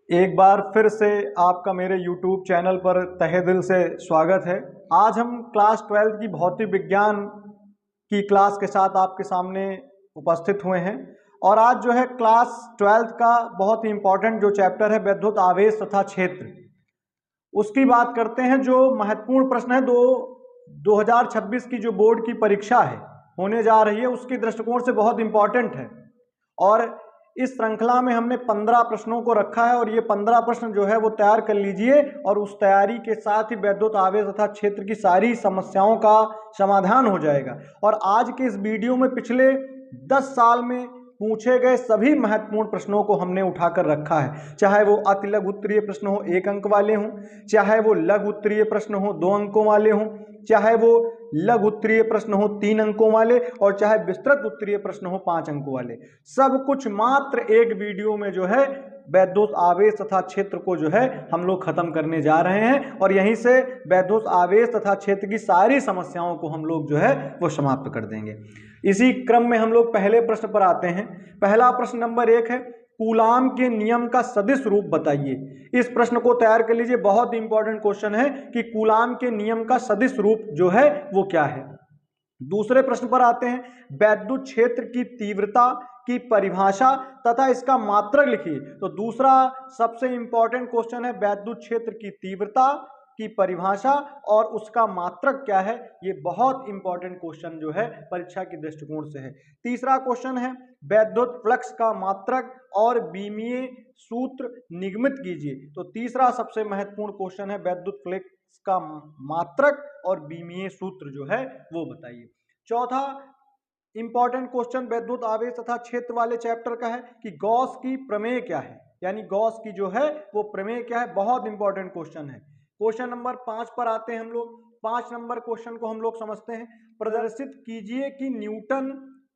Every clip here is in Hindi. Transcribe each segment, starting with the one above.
एक बार फिर से आपका मेरे YouTube चैनल पर तहे दिल से स्वागत है। आज हम क्लास 12 की भौतिक विज्ञान की क्लास के साथ आपके सामने उपस्थित हुए हैं। और आज जो है क्लास 12 का बहुत ही इम्पोर्टेंट जो चैप्टर है वैद्युत आवेश तथा क्षेत्र, उसकी बात करते हैं। जो महत्वपूर्ण प्रश्न है 2026 की जो बोर्ड की परीक्षा है होने जा रही है, उसके दृष्टिकोण से बहुत इम्पोर्टेंट है। और इस श्रृंखला में हमने 15 प्रश्नों को रखा है और ये 15 प्रश्न जो है वो तैयार कर लीजिए और उस तैयारी के साथ ही वैद्युत आवेश तथा क्षेत्र की सारी समस्याओं का समाधान हो जाएगा। और आज के इस वीडियो में पिछले 10 साल में पूछे गए सभी महत्वपूर्ण प्रश्नों को हमने उठाकर रखा है, चाहे वो अति लघु उत्तरीय प्रश्न हो 1 अंक वाले हों, चाहे वो लघु उत्तरीय प्रश्न हो 2 अंकों वाले हों, चाहे वो लघु उत्तरीय प्रश्न हो 3 अंकों वाले और चाहे विस्तृत उत्तरीय प्रश्न हो 5 अंकों वाले। सब कुछ मात्र एक वीडियो में जो है वैद्युत आवेश तथा क्षेत्र को जो है हम लोग खत्म करने जा रहे हैं और यहीं से वैद्युत आवेश तथा क्षेत्र की सारी समस्याओं को हम लोग जो है वो समाप्त कर देंगे। इसी क्रम में हम लोग पहले प्रश्न पर आते हैं। पहला प्रश्न नंबर 1 है, कूलाम के नियम का सदिश रूप बताइए। इस प्रश्न को तैयार कर लीजिए, बहुत इंपॉर्टेंट क्वेश्चन है कि कूलाम के नियम का सदिश रूप जो है वो क्या है। दूसरे प्रश्न पर आते हैं, वैद्युत क्षेत्र की तीव्रता की परिभाषा तथा इसका मात्रक लिखिए। तो दूसरा सबसे इंपॉर्टेंट क्वेश्चन है, वैद्युत क्षेत्र की तीव्रता की परिभाषा और उसका मात्रक क्या है। ये बहुत इंपॉर्टेंट क्वेश्चन जो है परीक्षा के दृष्टिकोण से है। तीसरा क्वेश्चन है, वैद्युत फ्लक्स का मात्रक और बीमीय सूत्र निगमित कीजिए। तो तीसरा सबसे महत्वपूर्ण क्वेश्चन है, वैद्युत फ्लक्स का मात्रक और बीमीय सूत्र जो है वो बताइए। चौथा इंपॉर्टेंट क्वेश्चन वैद्युत आवेश तथा क्षेत्र वाले चैप्टर का है कि गॉस की प्रमेय क्या है, यानी गॉस की जो है वो प्रमेय क्या है। बहुत इंपॉर्टेंट क्वेश्चन है। क्वेश्चन नंबर 5 पर आते हैं हम लोग। 5 नंबर क्वेश्चन को हम लोग समझते हैं। प्रदर्शित कीजिए कि न्यूटन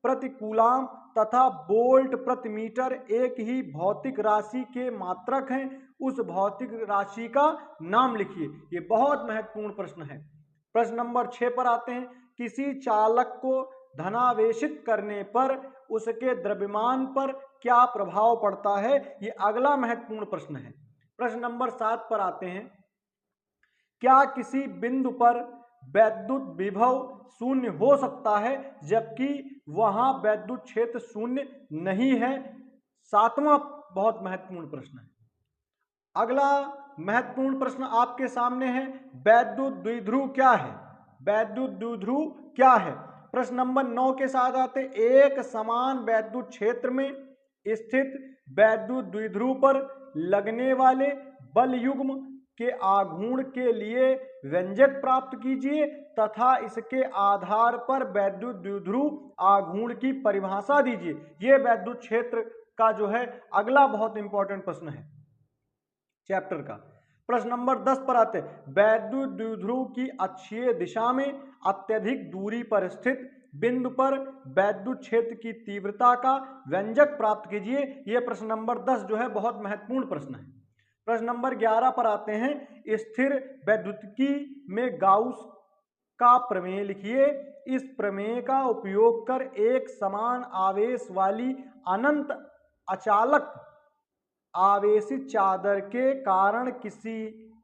प्रति कूलाम तथा वोल्ट प्रति मीटर एक ही भौतिक राशि के मात्रक हैं, उस भौतिक राशि का नाम लिखिए। ये बहुत महत्वपूर्ण प्रश्न है। प्रश्न नंबर 6 पर आते हैं, किसी चालक को धनावेशित करने पर उसके द्रव्यमान पर क्या प्रभाव पड़ता है। ये अगला महत्वपूर्ण प्रश्न है। प्रश्न नंबर 7 पर आते हैं, क्या किसी बिंदु पर वैद्युत विभव शून्य हो सकता है जबकि वहां वैद्युत क्षेत्र शून्य नहीं है। सातवां बहुत महत्वपूर्ण प्रश्न है। अगला महत्वपूर्ण प्रश्न आपके सामने है, वैद्युत द्विध्रुव क्या है। वैद्युत द्विध्रुव क्या है। प्रश्न नंबर 9 के साथ आते, एक समान वैद्युत क्षेत्र में स्थित वैद्युत द्विध्रुव पर लगने वाले बल युग्म के आघूर्ण के लिए व्यंजक प्राप्त कीजिए तथा इसके आधार पर वैद्युत द्विध्रुव आघूर्ण की परिभाषा दीजिए। यह वैद्युत क्षेत्र का जो है अगला बहुत इंपॉर्टेंट प्रश्न है चैप्टर का। प्रश्न नंबर 10 पर आते हैं, वैद्युत द्विध्रुव की अक्षीय दिशा में अत्यधिक दूरी पर स्थित बिंदु पर वैद्युत क्षेत्र की तीव्रता का व्यंजक प्राप्त कीजिए। यह प्रश्न नंबर 10 जो है बहुत महत्वपूर्ण प्रश्न है। प्रश्न नंबर 11 पर आते हैं, स्थिर वैद्युतिकी में गाउस का प्रमेय लिखिए। इस प्रमेय का उपयोग कर एक समान आवेश वाली अनंत अचालक आवेशित चादर के कारण किसी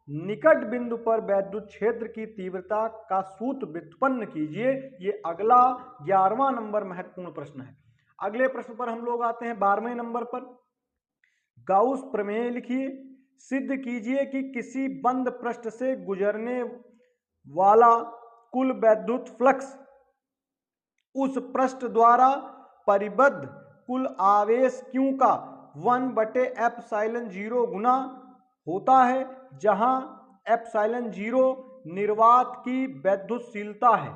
निकट बिंदु पर वैद्युत क्षेत्र की तीव्रता का सूत्र व्युत्पन्न कीजिए। ये अगला 11वां नंबर महत्वपूर्ण प्रश्न है। अगले प्रश्न पर हम लोग आते हैं 12वें नंबर पर, गाउस प्रमेय लिखिए। सिद्ध कीजिए कि किसी बंद पृष्ठ से गुजरने वाला कुल वैद्युत फ्लक्स उस पृष्ठ द्वारा परिबद्ध कुल आवेश Q का 1/ε0 गुना होता है, जहां ε0 निर्वात की वैद्युतशीलता है।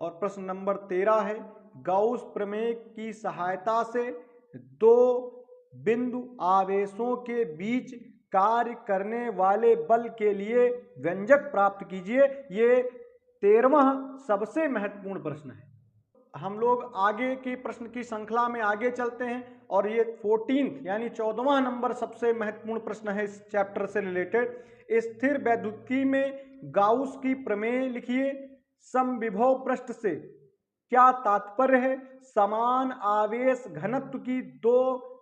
और प्रश्न नंबर 13 है, गाउस प्रमेय की सहायता से दो बिंदु आवेशों के बीच कार्य करने वाले बल के लिए व्यंजक प्राप्त कीजिए। ये 13वां सबसे महत्वपूर्ण प्रश्न है। हम लोग आगे की प्रश्न की श्रृंखला में आगे चलते हैं और ये 14 यानी 14वां नंबर सबसे महत्वपूर्ण प्रश्न है इस चैप्टर से रिलेटेड। स्थिर वैद्युतिकी में गाउस की प्रमेय लिखिए। समविभव पृष्ठ से क्या तात्पर्य है। समान आवेश घनत्व की दो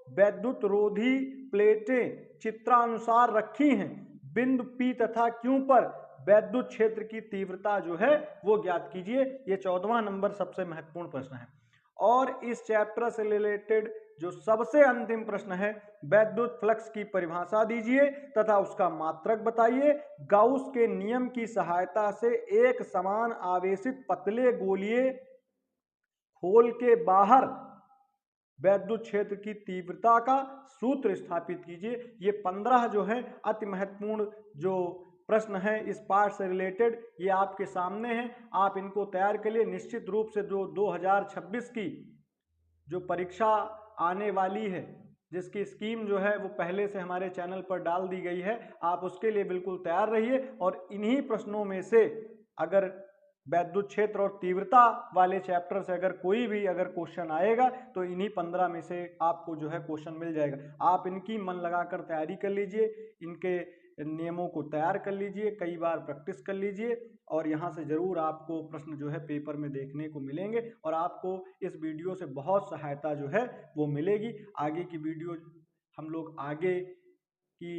वैद्युत रोधी प्लेटें चित्रानुसार रखी हैं, बिंदु P तथा Q पर वैद्युत क्षेत्र की तीव्रता जो है वो ज्ञात कीजिए। ये 14वां नंबर सबसे महत्वपूर्ण प्रश्न है। और इस चैप्टर से रिलेटेड जो सबसे अंतिम प्रश्न है, वैद्युत फ्लक्स की परिभाषा दीजिए तथा उसका मात्रक बताइए। गाउस के नियम की सहायता से एक समान आवेशित पतले गोलीय खोल के बाहर वैद्युत क्षेत्र की तीव्रता का सूत्र स्थापित कीजिए। ये 15 जो है अति महत्वपूर्ण जो प्रश्न है इस पार्ट से रिलेटेड, ये आपके सामने हैं। आप इनको तैयार कर लिए। निश्चित रूप से जो 2026 की जो परीक्षा आने वाली है, जिसकी स्कीम जो है वो पहले से हमारे चैनल पर डाल दी गई है, आप उसके लिए बिल्कुल तैयार रहिए। और इन्हीं प्रश्नों में से अगर वैद्युत क्षेत्र और तीव्रता वाले चैप्टर से अगर कोई भी अगर क्वेश्चन आएगा तो इन्हीं 15 में से आपको जो है क्वेश्चन मिल जाएगा। आप इनकी मन लगाकर तैयारी कर लीजिए, इनके नियमों को तैयार कर लीजिए, कई बार प्रैक्टिस कर लीजिए और यहाँ से ज़रूर आपको प्रश्न जो है पेपर में देखने को मिलेंगे और आपको इस वीडियो से बहुत सहायता जो है वो मिलेगी। आगे की वीडियो हम लोग आगे की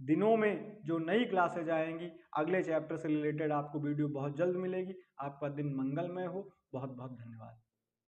दिनों में जो नई क्लासेज आएंगी अगले चैप्टर से रिलेटेड आपको वीडियो बहुत जल्द मिलेगी। आपका दिन मंगलमय हो। बहुत बहुत धन्यवाद।